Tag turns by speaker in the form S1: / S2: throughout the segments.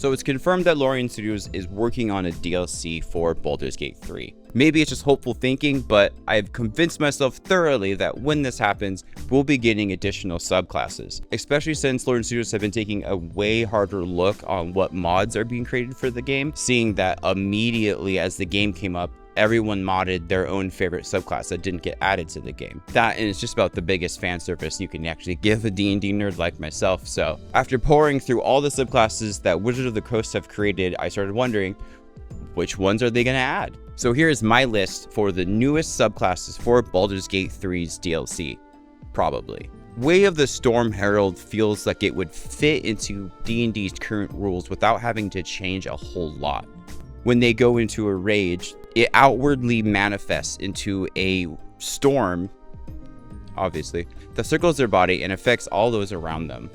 S1: So it's confirmed that Larian Studios is working on a DLC for Baldur's Gate 3. Maybe it's just hopeful thinking, but I've convinced myself thoroughly that when this happens, we'll be getting additional subclasses, especially since Larian Studios have been taking a way harder look on what mods are being created for the game, seeing that immediately as the game came up, everyone modded their own favorite subclass that didn't get added to the game. That is just about the biggest fan service you can actually give a D&D nerd like myself. So after pouring through all the subclasses that Wizards of the Coast have created, I started wondering, which ones are they going to add? So here's my list for the newest subclasses for Baldur's Gate 3's DLC. Probably. Way of the Storm Herald feels like it would fit into D&D's current rules without having to change a whole lot. When they go into a rage, it outwardly manifests into a storm, obviously, that circles their body and affects all those around them,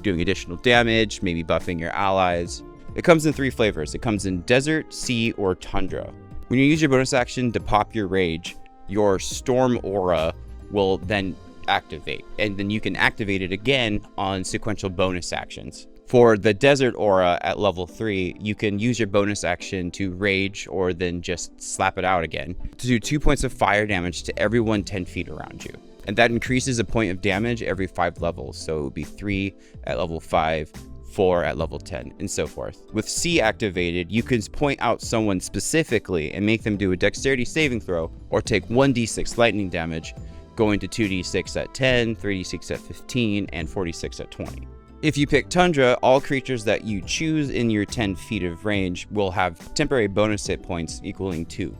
S1: doing additional damage, maybe buffing your allies. It comes in 3 flavors. It comes in desert, sea, or tundra. When you use your bonus action to pop your rage, your storm aura will then activate, and then you can activate it again on sequential bonus actions. For the desert aura at level 3, you can use your bonus action to rage or then just slap it out again to do 2 points of fire damage to everyone 10 feet around you. And that increases a point of damage every 5 levels. So it would be 3 at level 5, 4 at level 10, and so forth. With C activated, you can point out someone specifically and make them do a dexterity saving throw or take 1d6 lightning damage, going to 2d6 at 10, 3d6 at 15, and 46 at 20. If you pick Tundra, all creatures that you choose in your 10 feet of range will have temporary bonus hit points equaling 2.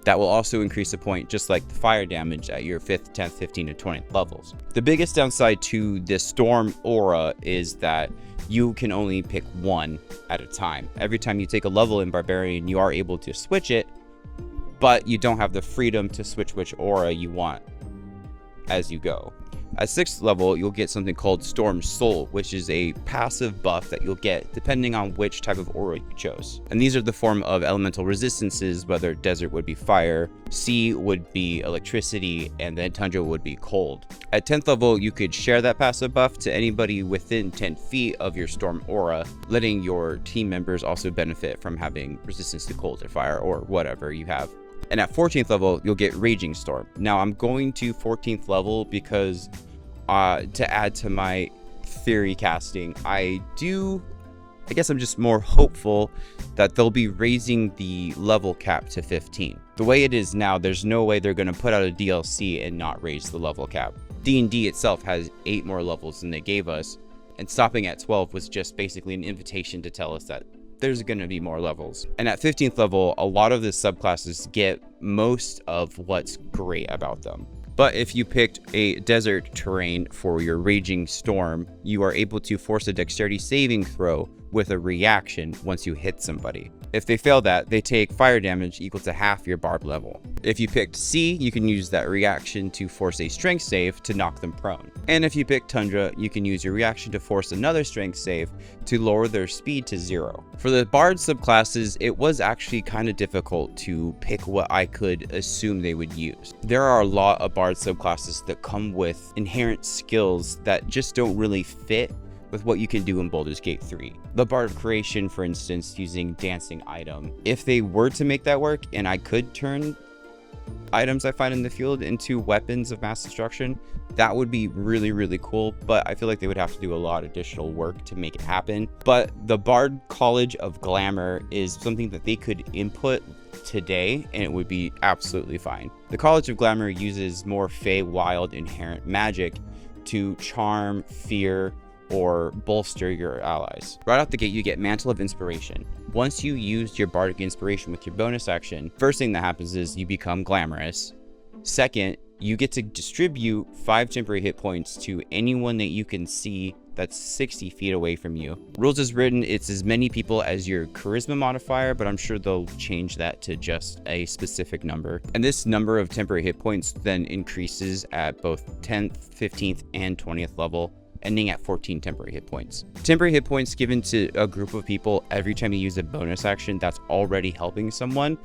S1: That will also increase a point just like the fire damage at your 5th, 10th, 15th, and 20th levels. The biggest downside to this Storm Aura is that you can only pick one at a time. Every time you take a level in Barbarian, you are able to switch it, but you don't have the freedom to switch which aura you want as you go. At 6th level, you'll get something called Storm Soul, which is a passive buff that you'll get depending on which type of aura you chose. And these are the form of elemental resistances, whether desert would be fire, sea would be electricity, and then tundra would be cold. At 10th level, you could share that passive buff to anybody within 10 feet of your storm aura, letting your team members also benefit from having resistance to cold or fire or whatever you have. And at 14th level, you'll get Raging Storm. Now, I'm going to 14th level because to add to my theory casting, I guess I'm just more hopeful that they'll be raising the level cap to 15. The way it is now, there's no way they're going to put out a DLC and not raise the level cap. D&D itself has 8 more levels than they gave us, and stopping at 12 was just basically an invitation to tell us that there's going to be more levels. And at 15th level, a lot of the subclasses get most of what's great about them. But if you picked a desert terrain for your Raging Storm, you are able to force a dexterity saving throw with a reaction once you hit somebody. If they fail that, they take fire damage equal to half your barb level. If you picked C, you can use that reaction to force a strength save to knock them prone. And if you pick Tundra, you can use your reaction to force another strength save to lower their speed to 0. For the Bard subclasses, it was actually kind of difficult to pick what I could assume they would use. There are a lot of Bard subclasses that come with inherent skills that just don't really fit with what you can do in Baldur's Gate 3. The Bard creation, for instance, using dancing item. If they were to make that work and I could turn items I find in the field into weapons of mass destruction, that would be really, really cool, but I feel like they would have to do a lot of additional work to make it happen. But the Bard College of Glamour is something that they could input today and it would be absolutely fine. The College of Glamour uses more Fey-Wild inherent magic to charm, fear, or bolster your allies. Right out the gate, you get Mantle of Inspiration. Once you use your Bardic Inspiration with your bonus action, first thing that happens is you become glamorous. Second, you get to distribute 5 temporary hit points to anyone that you can see that's 60 feet away from you. Rules as written, it's as many people as your charisma modifier, but I'm sure they'll change that to just a specific number. And this number of temporary hit points then increases at both 10th, 15th, and 20th level, ending at 14 temporary hit points. Temporary hit points given to a group of people every time you use a bonus action that's already helping someone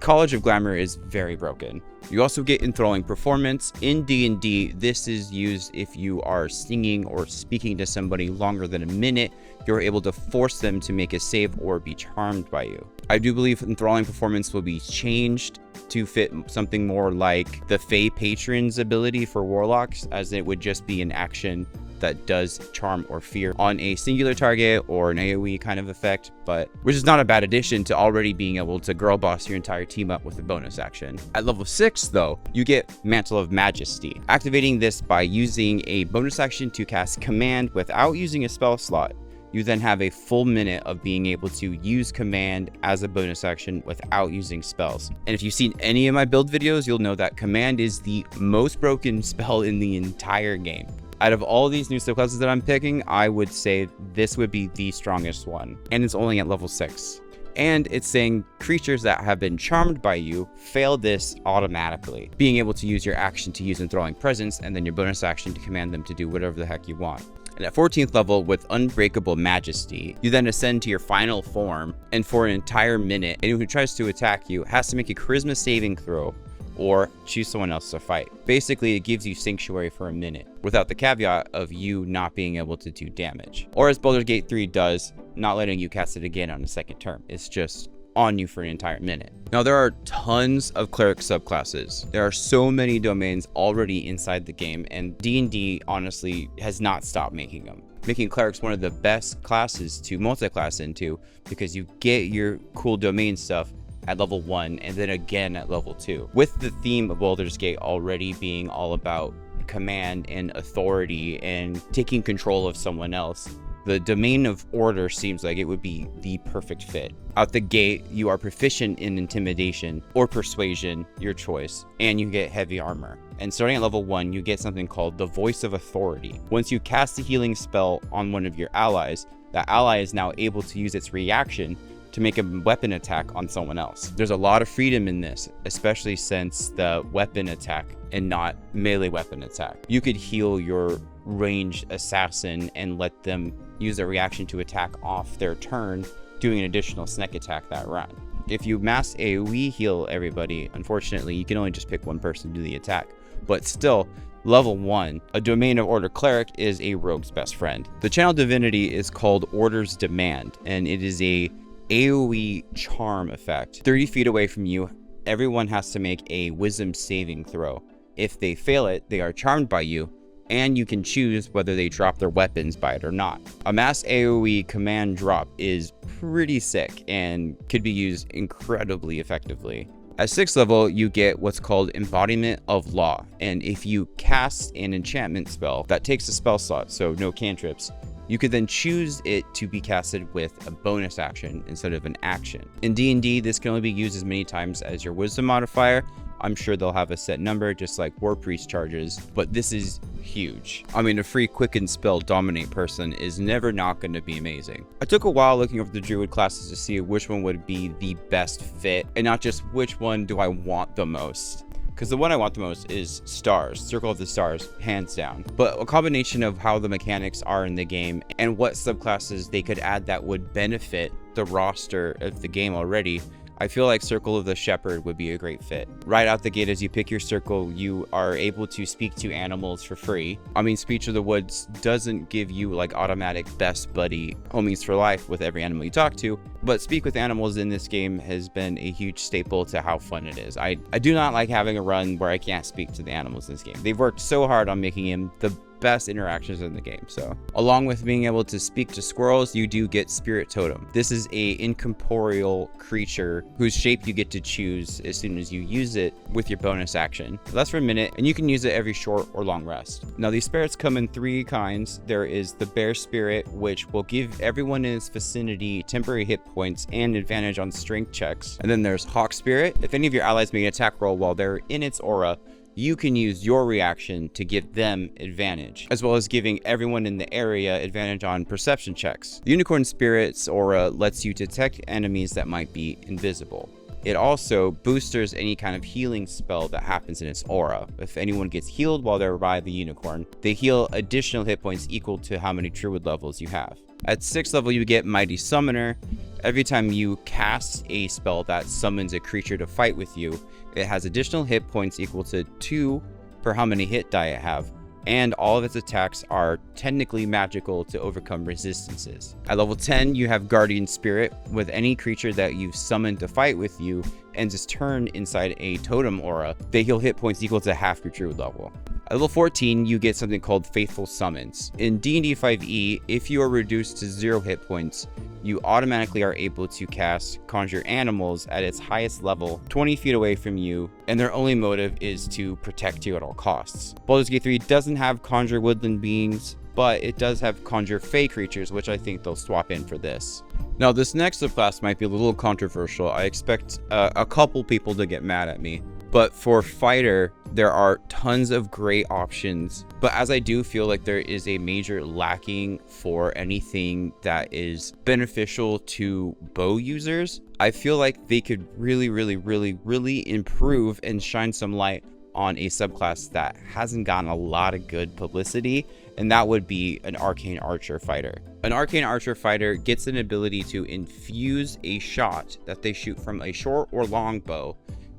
S1: College of Glamour is very broken. You also get Enthralling Performance. In D&D, this is used if you are singing or speaking to somebody longer than a minute. You're able to force them to make a save or be charmed by you. I do believe Enthralling Performance will be changed to fit something more like the Fey Patron's ability for Warlocks, as it would just be an action that does charm or fear on a singular target or an AoE kind of effect, but which is not a bad addition to already being able to girl boss your entire team up with a bonus action. At level 6 though, you get Mantle of Majesty. Activating this by using a bonus action to cast Command without using a spell slot. You then have a full minute of being able to use Command as a bonus action without using spells. And if you've seen any of my build videos, you'll know that Command is the most broken spell in the entire game. Out of all these new subclasses that I'm picking, I would say this would be the strongest one, and it's only at level 6. And it's saying creatures that have been charmed by you fail this automatically, being able to use your action to use Enthralling Presence and then your bonus action to command them to do whatever the heck you want. And at 14th level with Unbreakable Majesty, you then ascend to your final form, and for an entire minute, anyone who tries to attack you has to make a charisma saving throw or choose someone else to fight. Basically, it gives you Sanctuary for a minute, without the caveat of you not being able to do damage. Or as Baldur's Gate 3 does, not letting you cast it again on a second turn. It's just on you for an entire minute. Now, there are tons of Cleric subclasses. There are so many domains already inside the game, and D&D honestly has not stopped making them, making Clerics one of the best classes to multi-class into, because you get your cool domain stuff at level 1 and then again at level 2. With the theme of Baldur's Gate already being all about command and authority and taking control of someone else, the domain of order seems like it would be the perfect fit. Out the gate, you are proficient in intimidation or persuasion, your choice, and you get heavy armor. And starting at level 1, you get something called the Voice of Authority. Once you cast a healing spell on one of your allies, that ally is now able to use its reaction to make a weapon attack on someone else. There's a lot of freedom in this, especially since the weapon attack and not melee weapon attack. You could heal your ranged assassin and let them use a reaction to attack off their turn, doing an additional sneak attack that round. If you mass AoE heal everybody, unfortunately, you can only just pick one person to do the attack. But still, level 1, a Domain of Order Cleric is a rogue's best friend. The channel divinity is called Order's Demand, and it is a AoE charm effect. 30 feet away from you, everyone has to make a wisdom saving throw. If they fail it, they are charmed by you, and you can choose whether they drop their weapons by it or not. A mass AoE command drop is pretty sick and could be used incredibly effectively. At 6th level, you get what's called Embodiment of Law, and if you cast an enchantment spell that takes a spell slot, so no cantrips, you could then choose it to be casted with a bonus action instead of an action. In D&D, this can only be used as many times as your wisdom modifier. I'm sure they'll have a set number, just like War Priest charges, but this is huge. I mean, a free quicken spell Dominate person is never not going to be amazing. I took a while looking over the Druid classes to see which one would be the best fit, and not just which one do I want the most. Because the one I want the most is Stars, Circle of the Stars, hands down. But a combination of how the mechanics are in the game and what subclasses they could add that would benefit the roster of the game already, I feel like Circle of the Shepherd would be a great fit. Right out the gate, as you pick your circle, you are able to speak to animals for free. I mean, Speech of the Woods doesn't give you like automatic best buddy homies for life with every animal you talk to, but speak with animals in this game has been a huge staple to how fun it is. I do not like having a run where I can't speak to the animals in this game. They've worked so hard on making him the best interactions in the game. So along with being able to speak to squirrels, you do get Spirit Totem. This is a incorporeal creature whose shape you get to choose as soon as you use it with your bonus action. It lasts for a minute, and you can use it every short or long rest. Now, these spirits come in 3 kinds. There is the Bear Spirit, which will give everyone in its vicinity temporary hit points and advantage on strength checks. And then there's Hawk Spirit. If any of your allies make an attack roll while they're in its aura, you can use your reaction to give them advantage, as well as giving everyone in the area advantage on perception checks. The Unicorn Spirit's aura lets you detect enemies that might be invisible. it also boosters any kind of healing spell that happens in its aura. If anyone gets healed while they're by the unicorn, they heal additional hit points equal to how many druid levels you have. At 6th level, you get Mighty Summoner. Every time you cast a spell that summons a creature to fight with you, it has additional hit points equal to 2 per how many hit die it have, and all of its attacks are technically magical to overcome resistances. At level 10, you have Guardian Spirit. With any creature that you summon to fight with you ends its turn inside a totem aura, they heal hit points equal to half your druid level. At level 14, you get something called Faithful Summons. In D&D 5e, if you are reduced to 0 hit points, you automatically are able to cast Conjure Animals at its highest level 20 feet away from you, and their only motive is to protect you at all costs. Baldur's Gate 3 doesn't have Conjure Woodland Beings, but it does have Conjure Fey creatures, which I think they'll swap in for this. Now, this next subclass might be a little controversial. I expect a couple people to get mad at me. But for fighter, there are tons of great options. But as I do feel like there is a major lacking for anything that is beneficial to bow users, I feel like they could really improve and shine some light on a subclass that hasn't gotten a lot of good publicity, and that would be an Arcane Archer fighter. An Arcane Archer fighter gets an ability to infuse a shot that they shoot from a short or long bow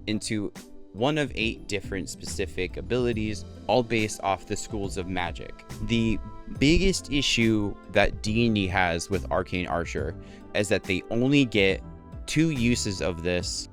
S1: into one of 8 different specific abilities, all based off the schools of magic. The biggest issue that D&D has with Arcane Archer is that they only get 2 uses of this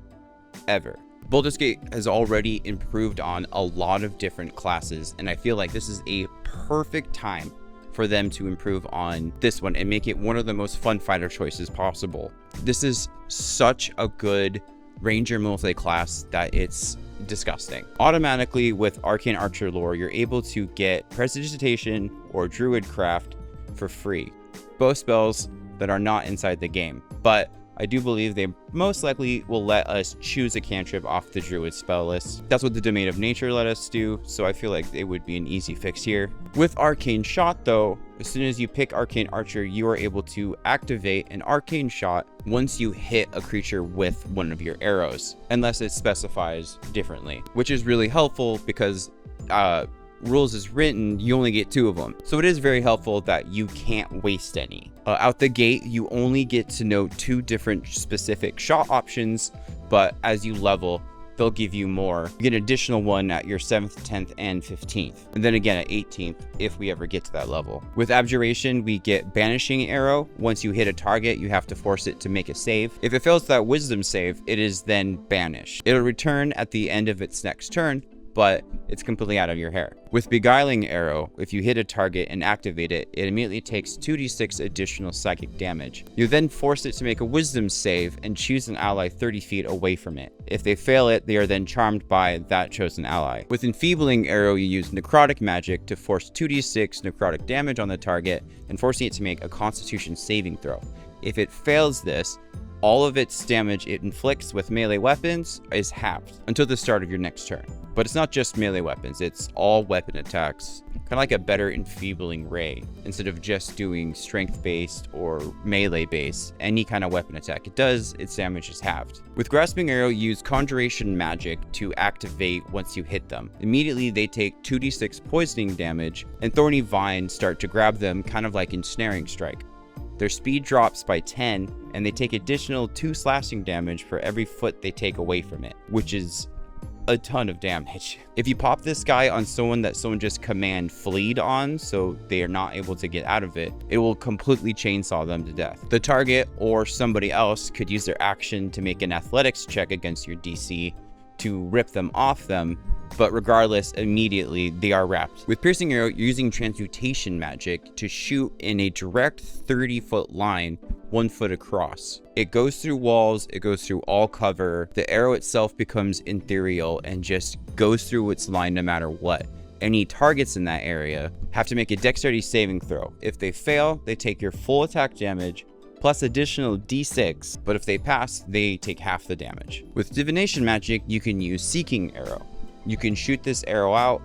S1: ever. Baldur's Gate has already improved on a lot of different classes, and I feel like this is a perfect time for them to improve on this one and make it one of the most fun fighter choices possible. This is such a good Ranger multi-class that it's disgusting. Automatically with Arcane Archer lore, you're able to get Prestidigitation or Druid Craft for free. Both spells that are not inside the game, but I do believe they most likely will let us choose a cantrip off the Druid spell list. That's what the Domain of Nature let us do, so I feel like it would be an easy fix here. With Arcane Shot though, as soon as you pick Arcane Archer, you are able to activate an Arcane Shot once you hit a creature with one of your arrows, unless it specifies differently, which is really helpful because rules is written, you only get 2 of them. So it is very helpful that you can't waste any. Out the gate, you only get to know 2 different specific shot options, but as you level, they'll give you more. You get an additional one at your 7th, 10th, and 15th. And then again at 18th, if we ever get to that level. With Abjuration, we get Banishing Arrow. Once you hit a target, you have to force it to make a save. If it fails that Wisdom save, it is then banished. It'll return at the end of its next turn, but it's completely out of your hair. With Beguiling Arrow, if you hit a target and activate it, it immediately takes 2d6 additional psychic damage. You then force it to make a Wisdom save and choose an ally 30 feet away from it. If they fail it, they are then charmed by that chosen ally. With Enfeebling Arrow, you use Necrotic Magic to force 2d6 necrotic damage on the target and forcing it to make a Constitution saving throw. If it fails this, all of its damage it inflicts with melee weapons is halved until the start of your next turn. But it's not just melee weapons, it's all weapon attacks. Kind of like a better Enfeebling Ray. Instead of just doing strength-based or melee-based, any kind of weapon attack it does, its damage is halved. With Grasping Arrow, use Conjuration Magic to activate once you hit them. Immediately, they take 2d6 poisoning damage, and Thorny Vines start to grab them, kind of like Ensnaring Strike. Their speed drops by 10, and they take additional 2 slashing damage for every foot they take away from it, which is a ton of damage. If you pop this guy on someone that someone just command fleed on, so they are not able to get out of it, it will completely chainsaw them to death. The target or somebody else could use their action to make an athletics check against your DC to rip them off them, but regardless, immediately they are wrapped. With Piercing Arrow, you're using Transmutation Magic to shoot in a direct 30-foot line, 1 foot across. It goes through walls, it goes through all cover. The arrow itself becomes ethereal and just goes through its line no matter what. Any targets in that area have to make a dexterity saving throw. If they fail, they take your full attack damage, plus additional d6, but if they pass, they take half the damage. With Divination Magic, you can use Seeking Arrow. You can shoot this arrow out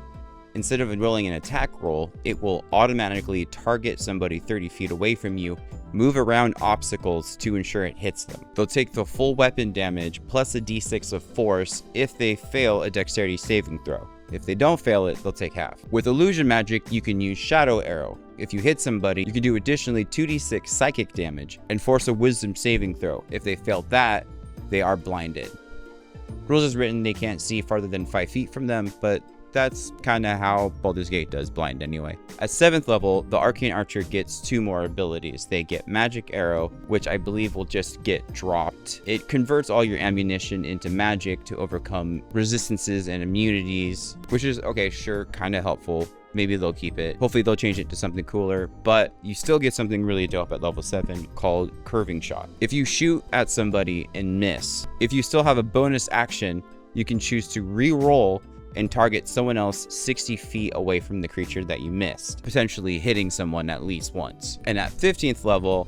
S1: instead of rolling an attack roll, it will automatically target somebody 30 feet away from you, move around obstacles to ensure it hits them. They'll take the full weapon damage plus a d6 of force if they fail a dexterity saving throw. If they don't fail it, they'll take half. With illusion magic, you can use Shadow Arrow. If you hit somebody, you can do additionally 2d6 psychic damage and force a wisdom saving throw. If they fail that, they are blinded. Rules is written, they can't see farther than 5 feet from them, but that's kind of how Baldur's Gate does blind anyway. At 7th level, the Arcane Archer gets 2 more abilities. They get Magic Arrow, which I believe will just get dropped. It converts all your ammunition into magic to overcome resistances and immunities, which is, okay, sure, kind of helpful. Maybe they'll keep it. Hopefully they'll change it to something cooler, but you still get something really dope at level 7 called Curving Shot. If you shoot at somebody and miss, if you still have a bonus action, you can choose to re-roll and target someone else 60 feet away from the creature that you missed, potentially hitting someone at least once. And at 15th level,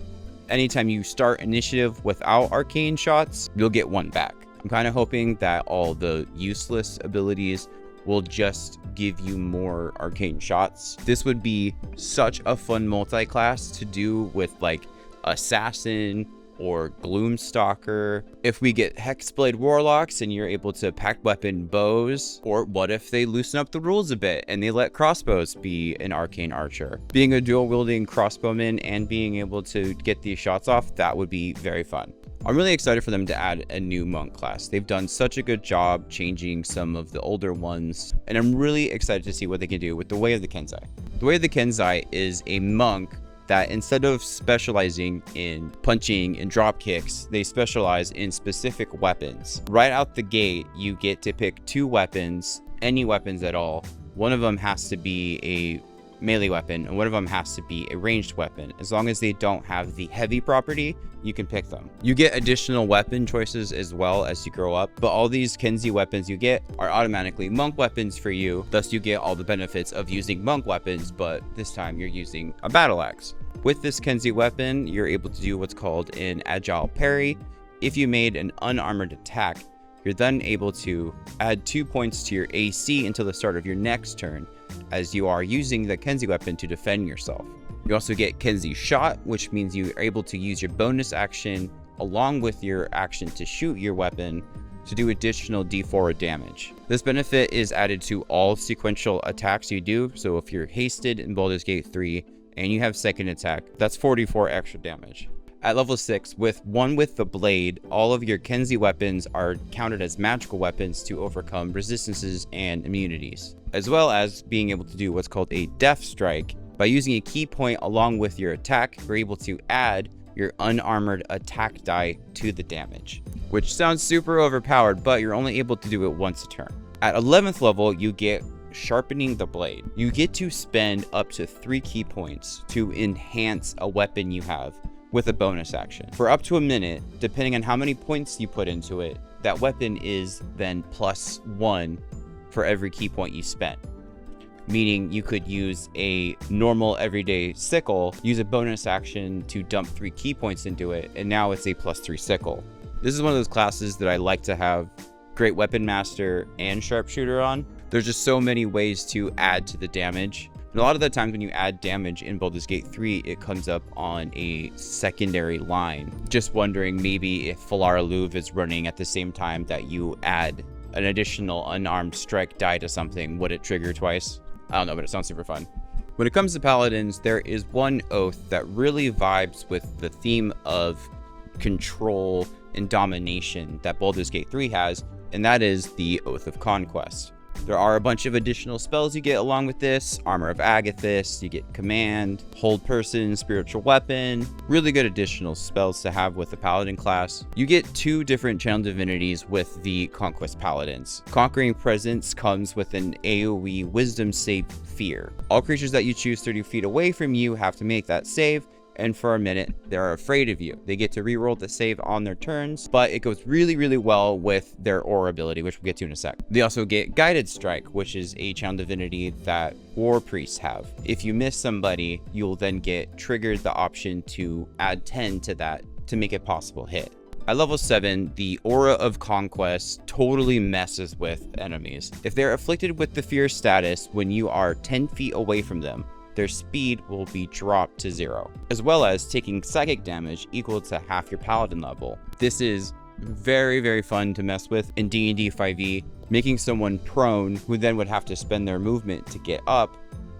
S1: anytime you start initiative without arcane shots, you'll get 1 back. I'm kind of hoping that all the useless abilities will just give you more arcane shots. This would be such a fun multi-class to do with like Assassin or Gloomstalker. If we get Hexblade Warlocks and you're able to pack weapon bows, or what if they loosen up the rules a bit and they let crossbows be an Arcane Archer? Being a dual wielding crossbowman and being able to get these shots off, that would be very fun. I'm really excited for them to add a new monk class. They've done such a good job changing some of the older ones, and I'm really excited to see what they can do with the Way of the Kenzai. The Way of the Kenzai is a monk that instead of specializing in punching and drop kicks, they specialize in specific weapons. Right out the gate, you get to pick 2 weapons, any weapons at all. One of them has to be a melee weapon, and one of them has to be a ranged weapon. As long as they don't have the heavy property, you can pick them. You get additional weapon choices as well as you grow up, but all these Kenzie weapons you get are automatically monk weapons for you. Thus you get all the benefits of using monk weapons, but this time you're using a battle axe. With this Kenzie weapon, you're able to do what's called an agile parry. If you made an unarmored attack, you're then able to add 2 points to your AC until the start of your next turn, as you are using the Kenzie weapon to defend yourself. You also get Kenzie Shot, which means you are able to use your bonus action along with your action to shoot your weapon to do additional d4 of damage. This benefit is added to all sequential attacks you do, so if you're hasted in Baldur's Gate 3 and you have second attack, that's 44 extra damage. At level 6, with the blade, all of your Kenzie weapons are counted as magical weapons to overcome resistances and immunities, as well as being able to do what's called a Death Strike. By using a key point along with your attack, you're able to add your unarmored attack die to the damage, which sounds super overpowered, but you're only able to do it once a turn. At 11th level, you get Sharpening the Blade. You get to spend up to 3 key points to enhance a weapon you have with a bonus action. For up to a minute, depending on how many points you put into it, that weapon is then +1 for every key point you spent. Meaning you could use a normal everyday sickle, use a bonus action to dump 3 key points into it, and now it's a +3 sickle. This is one of those classes that I like to have Great Weapon Master and Sharpshooter on. There's just so many ways to add to the damage. And a lot of the times when you add damage in Baldur's Gate 3, it comes up on a secondary line. Just wondering maybe if Falara Louv is running at the same time that you add an additional unarmed strike die to something, would it trigger twice? I don't know, but it sounds super fun. When it comes to Paladins, there is one oath that really vibes with the theme of control and domination that Baldur's Gate 3 has, and that is the Oath of Conquest. There are a bunch of additional spells you get along with this. Armor of Agathis, you get Command, Hold Person, Spiritual Weapon. Really good additional spells to have with the Paladin class. You get 2 different channel divinities with the Conquest Paladins. Conquering Presence comes with an AoE Wisdom save Fear. All creatures that you choose 30 feet away from you have to make that save, and for a minute, they're afraid of you. They get to reroll the save on their turns, but it goes really, really well with their aura ability, which we'll get to in a sec. They also get Guided Strike, which is a channel divinity that War Priests have. If you miss somebody, you'll then get triggered the option to add 10 to that to make a possible hit. At level 7, the Aura of Conquest totally messes with enemies. If they're afflicted with the Fear status when you are 10 feet away from them, their speed will be dropped to 0, as well as taking psychic damage equal to half your Paladin level. This is very fun to mess with in D&D 5e. Making someone prone, who then would have to spend their movement to get up,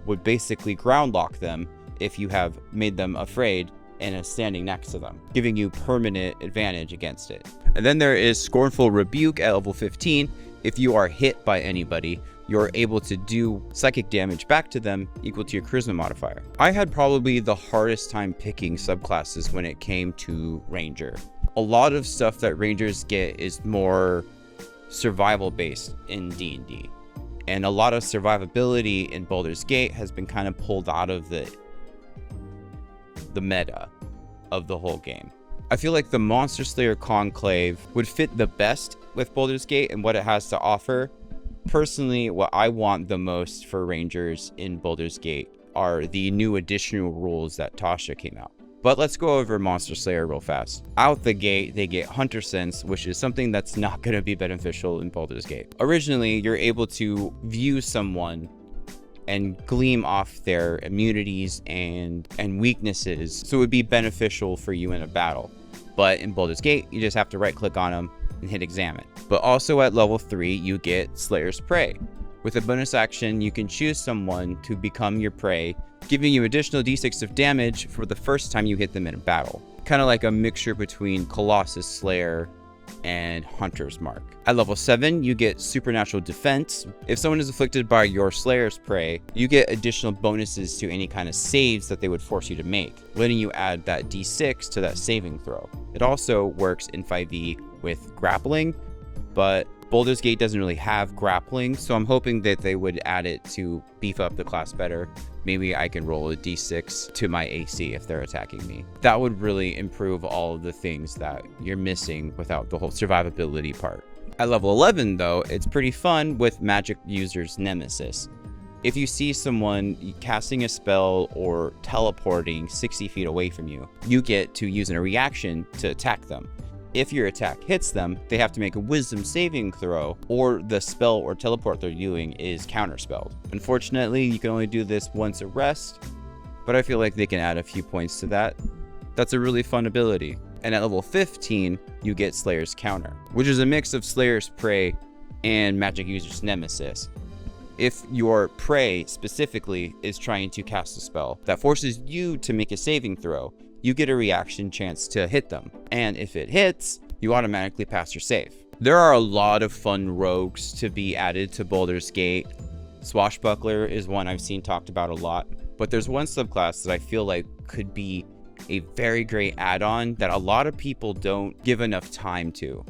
S1: would basically ground lock them if you have made them afraid and is standing next to them, giving you permanent advantage against it. And then there is Scornful Rebuke at level 15. If you are hit by anybody, you're able to do psychic damage back to them equal to your charisma modifier. I had probably the hardest time picking subclasses when it came to Ranger. A lot of stuff that Rangers get is more survival based in D&D. And a lot of survivability in Baldur's Gate has been kind of pulled out of the meta of the whole game. I feel like the Monster Slayer Conclave would fit the best with Baldur's Gate and what it has to offer. Personally, what I want the most for Rangers in Baldur's Gate are the new additional rules that Tasha came out. But let's go over Monster Slayer real fast. Out the gate, they get Hunter Sense, which is something that's not going to be beneficial in Baldur's Gate. Originally, you're able to view someone and gleam off their immunities and weaknesses, so it would be beneficial for you in a battle. But in Baldur's Gate, you just have to right click on them and hit examine. But also at level 3, you get Slayer's Prey. With a bonus action, you can choose someone to become your prey, giving you additional d6 of damage for the first time you hit them in a battle. Kind of like a mixture between Colossus Slayer and Hunter's Mark. At level 7, you get Supernatural Defense. If someone is afflicted by your Slayer's Prey, you get additional bonuses to any kind of saves that they would force you to make, letting you add that d6 to that saving throw. It also works in 5e with grappling, but Baldur's Gate doesn't really have grappling, so I'm hoping that they would add it to beef up the class better. Maybe I can roll a d6 to my AC if they're attacking me. That would really improve all of the things that you're missing without the whole survivability part. At level 11 though, it's pretty fun with Magic User's Nemesis. If you see someone casting a spell or teleporting 60 feet away from you, you get to use a reaction to attack them. If your attack hits them, they have to make a wisdom saving throw, or the spell or teleport they're doing is counterspelled. Unfortunately, you can only do this once a rest, but I feel like they can add a few points to that. That's a really fun ability. And at level 15, you get Slayer's Counter, which is a mix of Slayer's Prey and Magic User's Nemesis. If your prey specifically is trying to cast a spell that forces you to make a saving throw, you get a reaction chance to hit them. And if it hits, you automatically pass your save. There are a lot of fun rogues to be added to Baldur's Gate. Swashbuckler is one I've seen talked about a lot, but there's one subclass that I feel like could be a very great add-on that a lot of people don't give enough time to,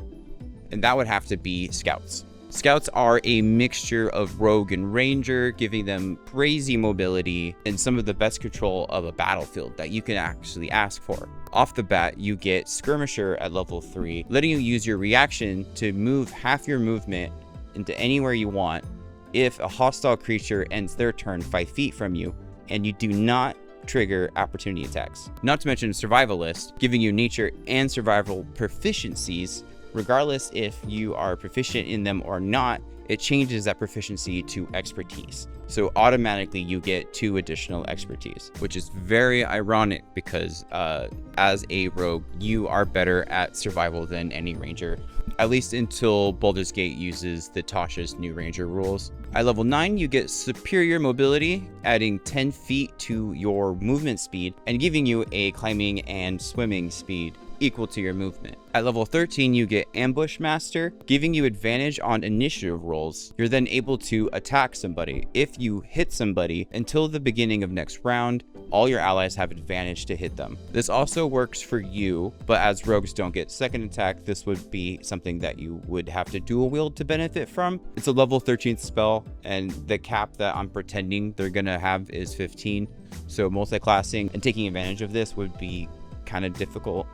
S1: and that would have to be Scouts. Scouts are a mixture of rogue and ranger, giving them crazy mobility and some of the best control of a battlefield that you can actually ask for. Off the bat, you get Skirmisher at level 3, letting you use your reaction to move half your movement into anywhere you want if a hostile creature ends their turn 5 feet from you and you do not trigger opportunity attacks. Not to mention Survivalist, giving you nature and survival proficiencies. Regardless if you are proficient in them or not, it changes that proficiency to expertise. So automatically you get 2 additional expertise, which is very ironic because as a rogue, you are better at survival than any ranger, at least until Baldur's Gate uses the Tasha's new ranger rules. At level 9, you get Superior Mobility, adding 10 feet to your movement speed and giving you a climbing and swimming speed equal to your movement. At level 13, you get Ambush Master, giving you advantage on initiative rolls. You're then able to attack somebody. If you hit somebody until the beginning of next round, all your allies have advantage to hit them. This also works for you, but as rogues don't get second attack, this would be something that you would have to dual wield to benefit from. It's a level 13th spell, and the cap that I'm pretending they're gonna have is 15. So multi-classing and taking advantage of this would be kind of difficult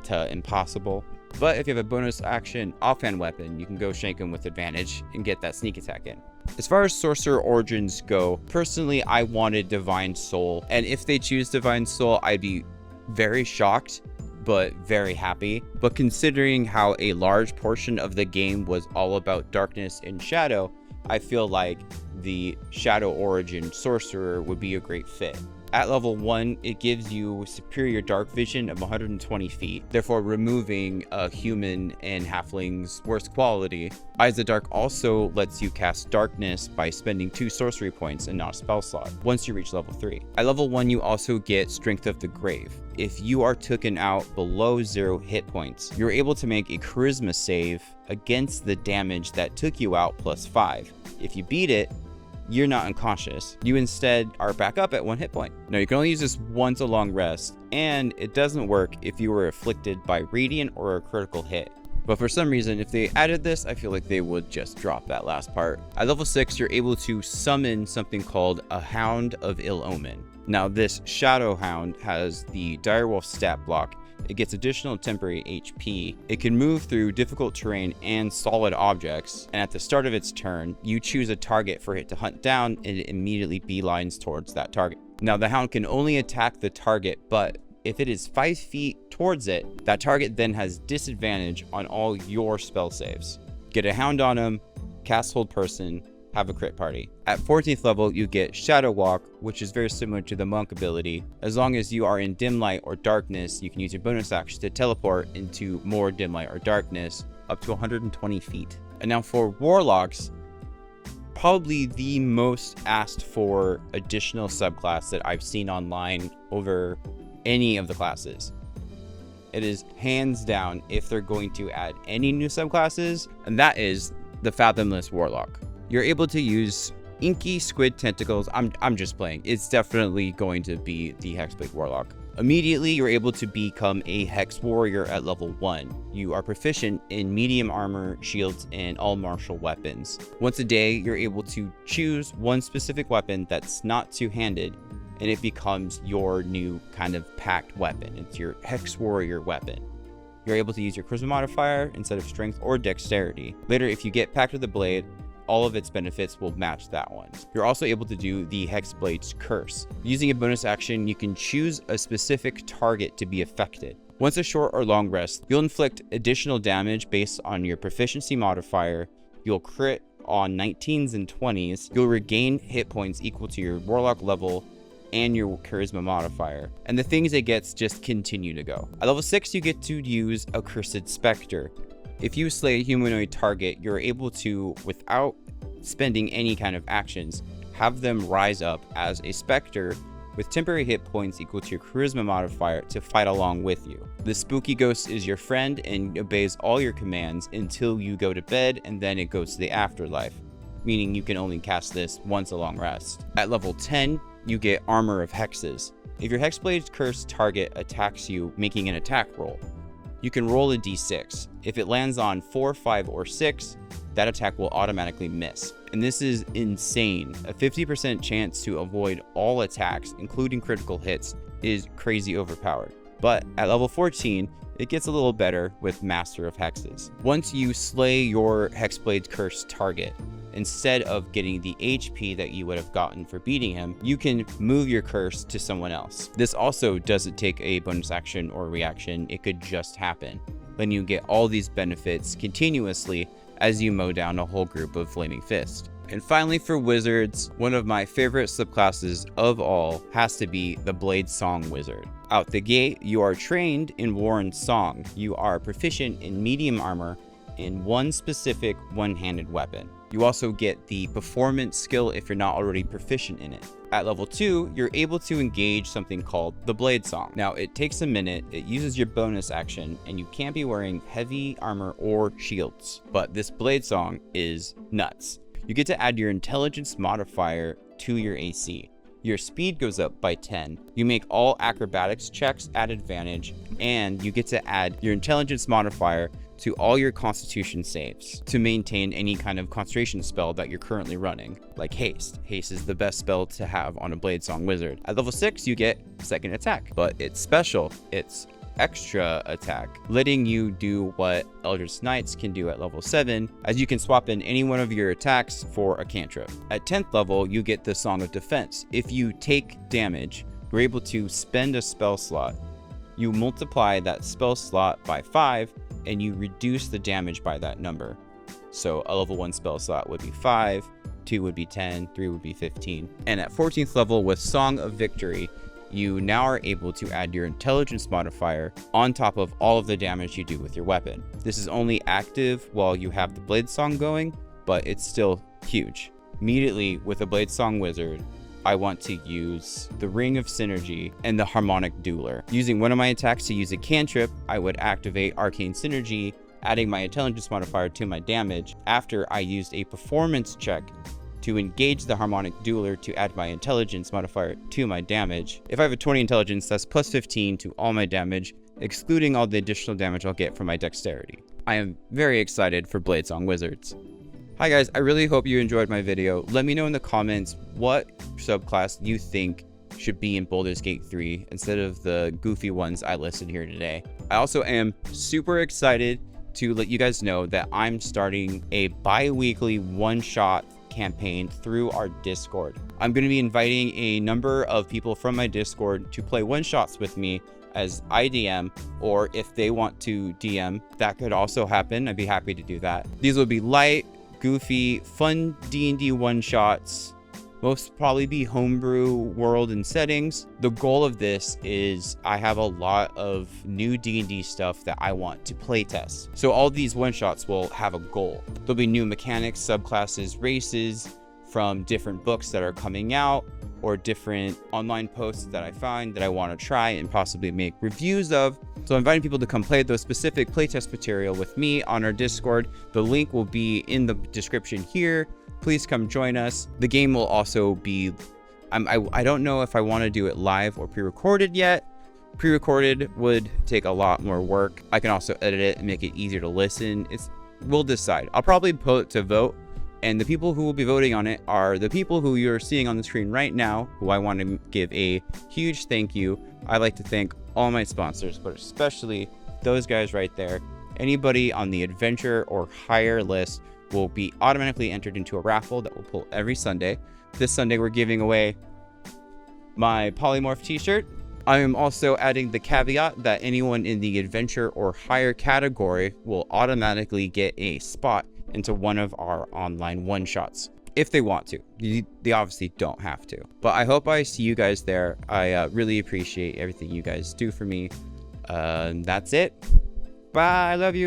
S1: to impossible. But if you have a bonus action offhand weapon, you can go shank him with advantage and get that sneak attack in. As far as Sorcerer origins go, personally I wanted Divine Soul, and if they choose Divine Soul, I'd be very shocked but very happy. But considering how a large portion of the game was all about darkness and shadow, I feel like the Shadow Origin Sorcerer would be a great fit. At level 1, it gives you superior dark vision of 120 feet, therefore removing a human and halfling's worst quality. Eyes of Dark also lets you cast darkness by spending 2 sorcery points and not a spell slot once you reach level 3. At level 1, you also get Strength of the Grave. If you are taken out below 0 hit points, you're able to make a charisma save against the damage that took you out plus 5. If you beat it, you're not unconscious. You instead are back up at 1 hit point. Now, you can only use this once a long rest, and it doesn't work if you were afflicted by radiant or a critical hit. But for some reason, if they added this, I feel like they would just drop that last part. At level 6, you're able to summon something called a Hound of Ill Omen. Now, this Shadow Hound has the Direwolf stat block. It gets additional temporary HP. It can move through difficult terrain and solid objects, and at the start of its turn, you choose a target for it to hunt down, and it immediately beelines towards that target. Now, the Hound can only attack the target, but if it is 5 feet towards it, that target then has disadvantage on all your spell saves. Get a Hound on him, cast Hold Person, have a crit party. At 14th level, you get Shadow Walk, which is very similar to the Monk ability. As long as you are in dim light or darkness, you can use your bonus action to teleport into more dim light or darkness up to 120 feet. And now for Warlocks, probably the most asked for additional subclass that I've seen online over any of the classes. It is hands down if they're going to add any new subclasses, and that is the Fathomless Warlock. You're able to use inky squid tentacles. I'm just playing. It's definitely going to be the Hexblade Warlock. Immediately, you're able to become a Hex Warrior at level 1. You are proficient in medium armor, shields, and all martial weapons. Once a day, you're able to choose one specific weapon that's not two-handed, and it becomes your new kind of packed weapon. It's your Hex Warrior weapon. You're able to use your Charisma modifier instead of Strength or Dexterity. Later, if you get packed with the blade, all of its benefits will match that one. You're also able to do the Hexblade's Curse. Using a bonus action, you can choose a specific target to be affected. Once a short or long rest, you'll inflict additional damage based on your proficiency modifier. You'll crit on 19s and 20s. You'll regain hit points equal to your Warlock level and your Charisma modifier. And the things it gets just continue to go. At level 6, you get to use Accursed Spectre. If you slay a humanoid target, you're able to, without spending any kind of actions, have them rise up as a specter with temporary hit points equal to your Charisma modifier to fight along with you. The spooky ghost is your friend and obeys all your commands until you go to bed, and then it goes to the afterlife, meaning you can only cast this once a long rest. At level 10, you get Armor of Hexes. If your Hexblade's Curse target attacks you, making an attack roll, you can roll a d6. If it lands on 4, 5, or 6, that attack will automatically miss. And this is insane. A 50% chance to avoid all attacks, including critical hits, is crazy overpowered. But at level 14, it gets a little better with Master of Hexes. Once you slay your Hexblade's Curse target, instead of getting the HP that you would have gotten for beating him, you can move your curse to someone else. This also doesn't take a bonus action or reaction. It could just happen. Then you get all these benefits continuously as you mow down a whole group of Flaming Fist. And finally, for wizards, one of my favorite subclasses of all has to be the Blade Song Wizard. Out the gate, you are trained in War and Song. You are proficient in medium armor in one specific one-handed weapon. You also get the performance skill if you're not already proficient in it. At level 2, you're able to engage something called the Blade Song. Now, it takes a minute, it uses your bonus action, and you can't be wearing heavy armor or shields. But this Blade Song is nuts. You get to add your intelligence modifier to your AC. Your speed goes up by 10. You make all acrobatics checks at advantage, and you get to add your intelligence modifier to all your constitution saves to maintain any kind of concentration spell that you're currently running, like haste. Haste is the best spell to have on a Blade Song Wizard. At level 6, you get second attack, but it's special. It's extra attack, letting you do what Eldritch Knights can do at level 7, as you can swap in any one of your attacks for a cantrip. At 10th level, you get the Song of Defense. If you take damage, you're able to spend a spell slot. you multiply that spell slot by 5 and you reduce the damage by that number. So a level 1 spell slot would be 5, 2 would be 10, 3 would be 15. And at 14th level with Song of Victory, you now are able to add your intelligence modifier on top of all of the damage you do with your weapon. This is only active while you have the Blade Song going, but it's still huge. Immediately with a Blade Song Wizard, I want to use the Ring of Synergy and the Harmonic Dueler. Using one of my attacks to use a cantrip, I would activate Arcane Synergy, adding my intelligence modifier to my damage after I used a performance check to engage the Harmonic Dueler to add my intelligence modifier to my damage. If I have a 20 intelligence, that's plus 15 to all my damage, excluding all the additional damage I'll get from my dexterity. I am very excited for Blade Song Wizards. Hi guys, I really hope you enjoyed my video. Let me know in the comments what subclass you think should be in Baldur's Gate 3 instead of the goofy ones I listed here today. I also am super excited to let you guys know that I'm starting a bi-weekly one-shot campaign through our Discord. I'm going to be inviting a number of people from my Discord to play one-shots with me as I DM, or if they want to DM, that could also happen. I'd be happy to do that. These will be light, goofy, fun D&D one-shots. Most probably be homebrew world and settings. The goal of this is I have a lot of new D&D stuff that I want to playtest. So all these one-shots will have a goal. There'll be new mechanics, subclasses, races from different books that are coming out or different online posts that I find that I want to try and possibly make reviews of. So I'm inviting people to come play those specific playtest material with me on our Discord. The link will be in the description here. Please come join us. The game will also be, I don't know if I want to do it live or pre-recorded yet. Pre-recorded would take a lot more work. I can also edit it and make it easier to listen. We'll decide. I'll probably put it to vote, and the people who will be voting on it are the people who you're seeing on the screen right now, who I want to give a huge thank you. I like to thank all my sponsors, but especially those guys right there. Anybody on the adventure or higher list will be automatically entered into a raffle that will pull every Sunday. This Sunday we're giving away my polymorph t-shirt. I am also adding the caveat that anyone in the adventure or higher category will automatically get a spot into one of our online one-shots if they want to. They obviously don't have to, but I hope I see you guys there. I really appreciate everything you guys do for me. That's it. Bye. I love you.